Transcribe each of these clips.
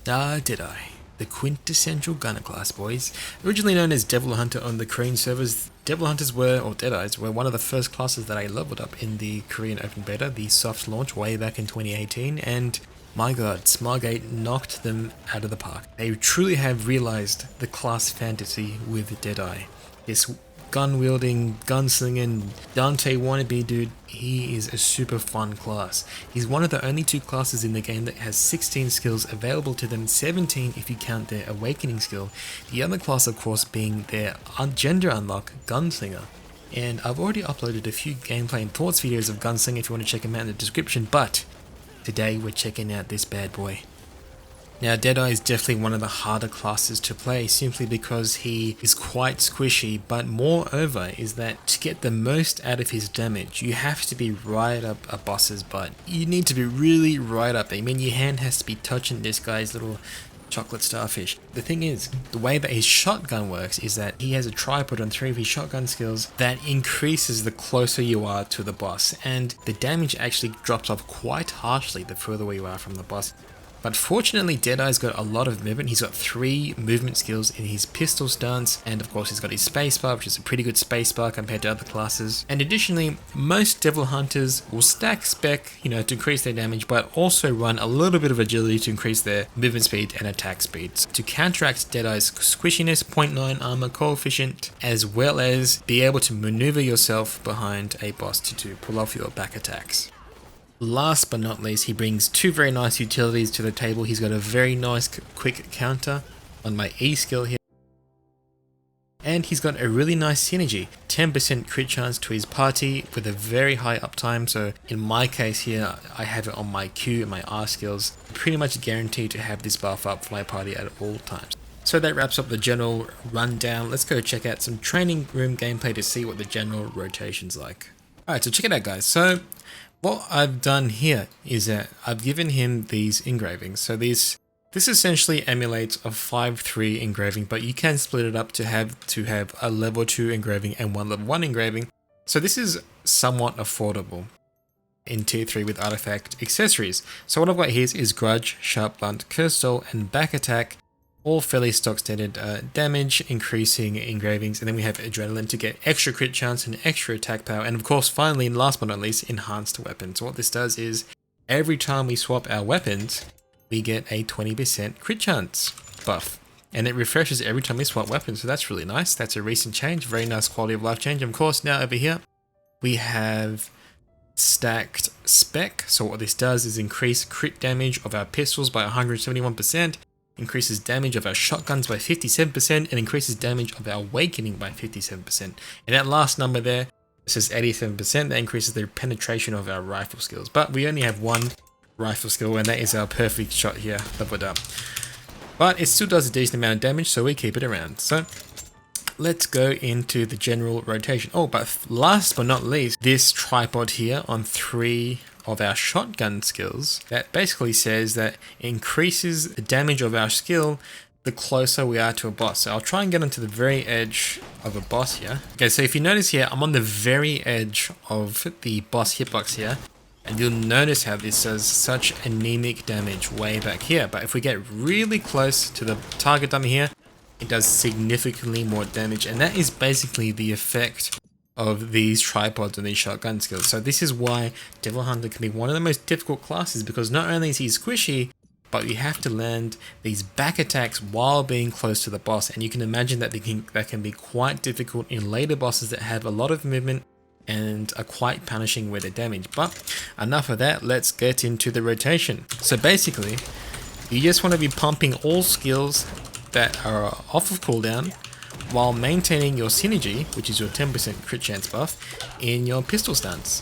Deadeye, the quintessential gunner class, boys. Originally known as Devil Hunter on the Korean servers, Devil Hunters were, or Deadeyes, were one of the first classes that I leveled up in the Korean Open Beta, the soft launch way back in 2018, and my god, Smargate knocked them out of the park. They truly have realized the class fantasy with Deadeye. This gun-wielding, gunslinging, Dante wannabe dude, he is a super fun class. He's one of the only two classes in the game that has 16 skills available to them, 17 if you count their awakening skill. The other class, of course, being their gender unlock, Gunslinger. And I've already uploaded a few gameplay and thoughts videos of Gunslinger if you want to check them out in the description, but today we're checking out this bad boy. Now, Deadeye is definitely one of the harder classes to play simply because he is quite squishy, but moreover is that to get the most out of his damage, you have to be right up a boss's butt. You need to be really right up there. I mean, your hand has to be touching this guy's little chocolate starfish. The thing is, the way that his shotgun works is that he has a tripod on 3 of his shotgun skills that increases the closer you are to the boss, and the damage actually drops off quite harshly the further away you are from the boss. But fortunately, Deadeye's got a lot of movement. He's got 3 movement skills in his pistol stance, and of course he's got his spacebar, which is a pretty good spacebar compared to other classes. And additionally, most Devil Hunters will stack spec, to increase their damage, but also run a little bit of agility to increase their movement speed and attack speeds. To counteract Deadeye's squishiness, 0.9 armor coefficient, as well as be able to maneuver yourself behind a boss to pull off your back attacks. Last but not least, he brings 2 very nice utilities to the table. He's got a very nice quick counter on my E skill here. And he's got a really nice synergy, 10% crit chance to his party with a very high uptime. So in my case here, I have it on my Q and my R skills. Pretty much guaranteed to have this buff up for my party at all times. So that wraps up the general rundown. Let's go check out some training room gameplay to see what the general rotation's like. Alright, so check it out, guys. So what I've done here is that I've given him these engravings. So this essentially emulates a 5-3 engraving, but you can split it up to have a level 2 engraving and one level 1 engraving. So this is somewhat affordable in tier 3 with artifact accessories. So what I've got here is Grudge, Sharp Blunt, Curse Soul, and Back Attack. All fairly stock standard damage, increasing engravings, and then we have Adrenaline to get extra crit chance and extra attack power, and of course finally, last but not least, enhanced weapons. So what this does is, every time we swap our weapons, we get a 20% crit chance buff, and it refreshes every time we swap weapons, so that's really nice. That's a recent change, very nice quality of life change. Of course, now over here, we have stacked spec, so what this does is increase crit damage of our pistols by 171%, increases damage of our shotguns by 57%, and increases damage of our awakening by 57%. And that last number there says 87%, that increases the penetration of our rifle skills. But we only have one rifle skill, and that is our perfect shot here, leveled up. But it still does a decent amount of damage, so we keep it around. So let's go into the general rotation. Oh, but last but not least, this tripod here on 3 of our shotgun skills, that basically says that it increases the damage of our skill the closer we are to a boss. So I'll try and get onto the very edge of a boss here. Okay, so if you notice here, I'm on the very edge of the boss hitbox here, and you'll notice how this does such anemic damage way back here. But if we get really close to the target dummy here, it does significantly more damage, and that is basically the effect of these tripods and these shotgun skills. So this is why Devil Hunter can be one of the most difficult classes, because not only is he squishy, but you have to land these back attacks while being close to the boss, and you can imagine that that can be quite difficult in later bosses that have a lot of movement and are quite punishing with their damage. But enough of that, let's get into the rotation. So basically, you just want to be pumping all skills that are off of cooldown while maintaining your synergy, which is your 10% crit chance buff, in your pistol stance.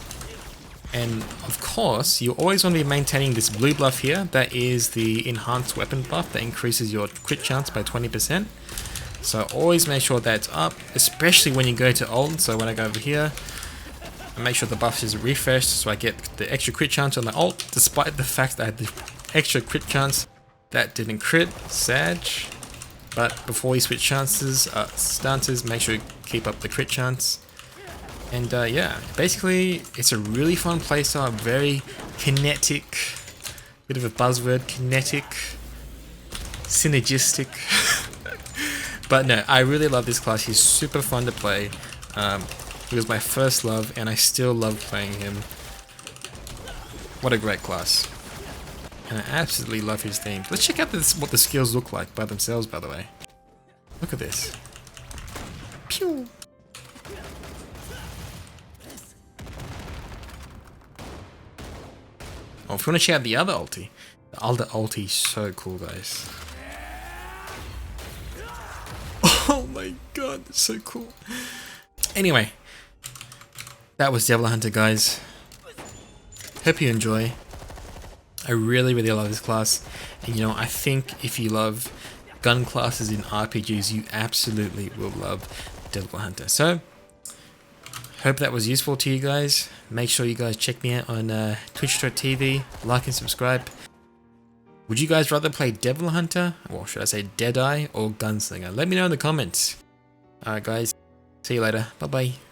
And of course, you always want to be maintaining this blue buff here, that is the enhanced weapon buff that increases your crit chance by 20%. So always make sure that's up, especially when you go to ult. So when I go over here, I make sure the buff is refreshed so I get the extra crit chance on my ult, despite the fact that I had the extra crit chance that didn't crit, Sag. But before you switch stances, make sure you keep up the crit chance. And yeah, basically it's a really fun playstyle, very kinetic, bit of a buzzword, kinetic. synergistic. But no, I really love this class. He's super fun to play. He was my first love, and I still love playing him. What a great class. And I absolutely love his themes. Let's check out what the skills look like by themselves, by the way. Look at this. Pew! Oh, if you want to check out the other ulti. The other ulti is so cool, guys. Oh my god, it's so cool. Anyway, that was Devil Hunter, guys. Hope you enjoy. I really, really love this class. And you know, I think if you love gun classes in RPGs, you absolutely will love Devil Hunter. So, hope that was useful to you guys. Make sure you guys check me out on twitch.tv, like and subscribe. Would you guys rather play Devil Hunter, or should I say Deadeye, or Gunslinger? Let me know in the comments. Alright guys, see you later. Bye bye.